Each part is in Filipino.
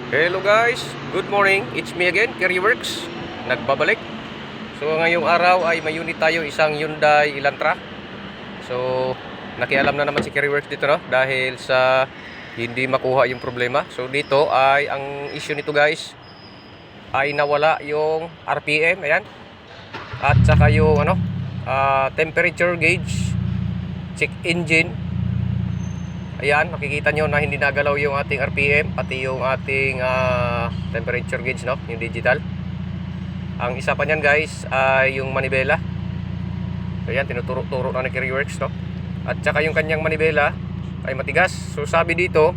Hello guys, good morning. It's me again, Carryworks. Nagbabalik. So ngayong araw ay may unit tayo, isang Hyundai Elantra. So nakialam na naman si Carryworks dito, no? Dahil sa hindi makuha yung problema. So dito ay ang issue nito guys ay nawala yung RPM, ayan. At saka yung temperature gauge, check engine. Ayan, makikita nyo na hindi nagalaw yung ating RPM, pati yung ating temperature gauge, no? Yung digital. Ang isa pa nyan guys ay yung manibela. So yan, tinuturo-turo na ni Carryworks, no? At saka yung kanyang manibela ay matigas. So sabi dito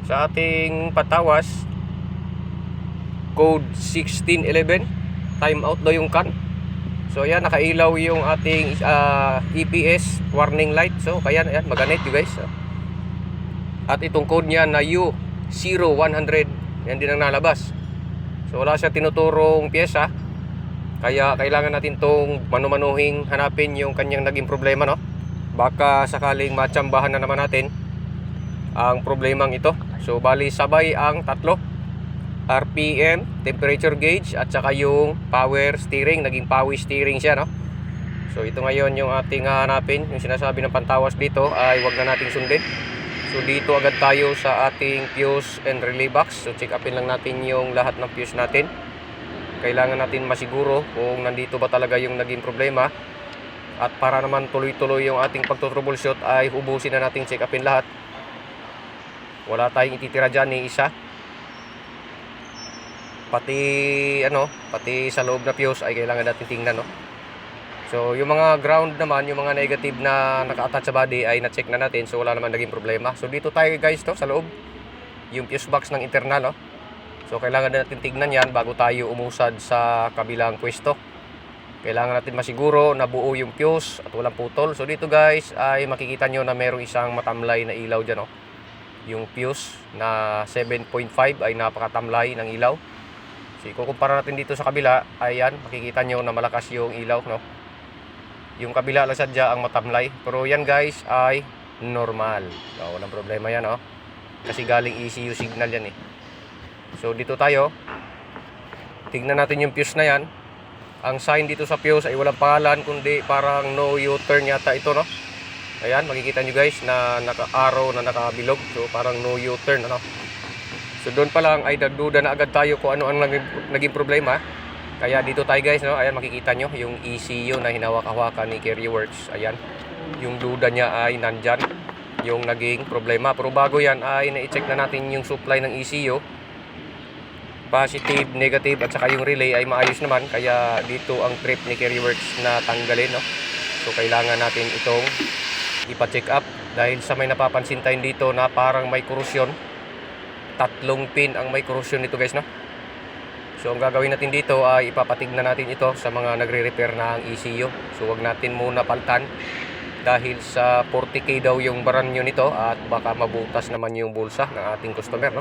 sa ating patawas, code 1611, time out daw yung can. So ayan, nakailaw yung ating EPS warning light. So kaya ayan, maganit you guys. At itong code niya na U0100, yan din ang nalabas. So wala siya tinuturong pyesa, kaya kailangan natin tong manumanuhing hanapin yung kanyang naging problema, no? Baka sakaling matsambahan na naman natin ang problemang ito. So bali sabay ang tatlo, RPM, temperature gauge, at saka yung power steering. Naging power steering siya, no? So ito ngayon yung ating hanapin. Yung sinasabi ng pantawas dito ay wag na nating sundin. So dito agad tayo sa ating fuse and relay box. So check upin lang natin yung lahat ng fuse natin. Kailangan natin masiguro kung nandito ba talaga yung naging problema. At para naman tuloy-tuloy yung ating pagtotroubleshoot ay ubusin na natin check upin lahat. Wala tayong ititira dyan ni isa. Pati sa loob na fuse ay kailangan natin tingnan, no? So yung mga ground naman, yung mga negative na naka-attach sa body ay na-check na natin. So wala naman naging problema. So dito tayo guys, to sa loob, yung fuse box ng internal, no? So kailangan natin tignan yan bago tayo umusad sa kabilang pwesto. Kailangan natin masiguro na buo yung fuse at walang putol. So dito guys ay makikita nyo na merong isang matamlay na ilaw dyan, no? Yung fuse na 7.5 ay napakatamlay ng ilaw. So ikukumpara natin dito sa kabila, ayan, makikita nyo na malakas yung ilaw, no? Yung kabila lang sadya ang matamlay. Pero yan guys ay normal. So, walang problema yan, oh. Kasi galing ECU signal yan eh. So dito tayo. Tignan natin yung fuse na yan. Ang sign dito sa fuse ay walang pangalan, kundi parang no U-turn yata ito, no? Ayan, makikita nyo guys na naka-arrow na nakabilog. So parang no U-turn, ano? So doon pa lang ay nagduda na agad tayo kung ano ang naging problema. Kaya dito tayo guys, no? Ayan, makikita nyo yung ECU na hinawak-hawakan ni Carryworks. Ayan, yung duda niya ay nandyan, yung naging problema. Pero bago yan ay na-check na natin yung supply ng ECU. Positive, negative, at saka yung relay ay maayos naman. Kaya dito ang trip ni Carryworks na tanggalin, no? So kailangan natin itong ipa-check up. Dahil sa may napapansin tayo dito na parang may korosyon. 3 pin ang may korosyon nito guys, no? So ang gagawin natin dito ay ipapatignan natin ito sa mga nagre-repair ng ECU. So wag natin muna paltan dahil sa 40k daw yung baranyo nito at baka mabutas naman yung bulsa ng ating customer, no?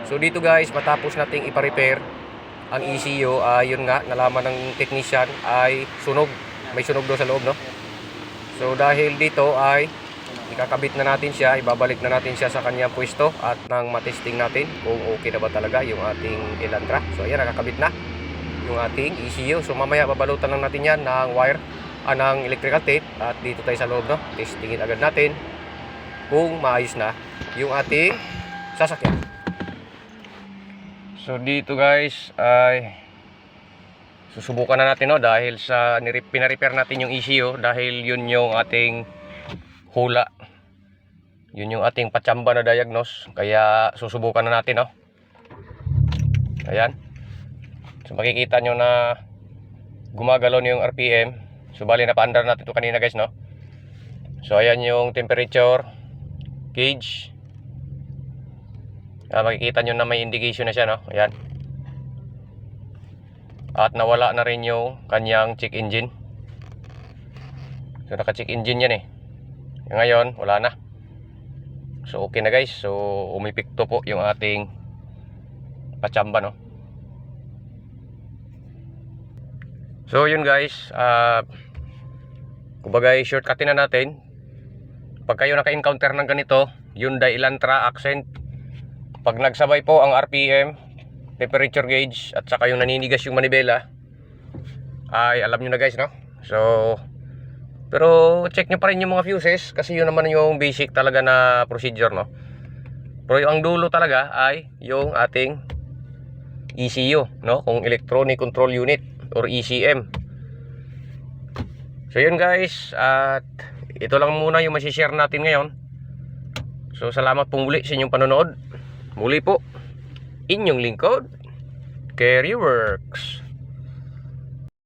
So dito guys, matapos nating ipa-repair ang ECU, yun nga, nalaman ng technician ay sunog. May sunog daw sa loob, no? So dahil dito ay ikakabit na natin siya, ibabalik na natin siya sa kanyang pwesto at nang matesting natin kung okay na ba talaga yung ating Elantra. So ayan, nakakabit na yung ating ECU. So mamaya babalutan lang natin yan ng wire, ng electrical tape, at dito tayo sa loob, no? Testingin agad natin kung maayos na yung ating sasakyan. So dito guys ay susubukan na natin, no? Dahil sa pina-repair natin yung ECU, dahil yun yung ating hula, yun yung ating patsamba na diagnose. Kaya susubukan na natin, no? Ayan, so makikita nyo na gumagalaw yung RPM. So bali napaandar natin ito kanina guys, no? So ayan yung temperature gauge. Makikita nyo na may indication na siya, no? Ayan. At nawala na rin yung kanyang check engine. So naka check engine yan eh. Ngayon wala na. So okay na guys. So umipikto po yung ating patsamba, no? So yun guys, kumbaga shortcutin na natin. Pag kayo naka-encounter ng ganito, Hyundai Elantra Accent pag nagsabay po ang RPM, temperature gauge, at saka yung naninigas yung manibela, ay alam nyo na guys, no? So, pero check nyo pa rin yung mga fuses, kasi yun naman yung basic talaga na procedure, no? Pero ang dulo talaga ay yung ating ECU, no? Kung Electronic Control Unit or ECM. So yun guys, at ito lang muna yung masishare natin ngayon. So salamat pong muli sa inyong panonood. Muli po, inyong lingkod, Kerryworks.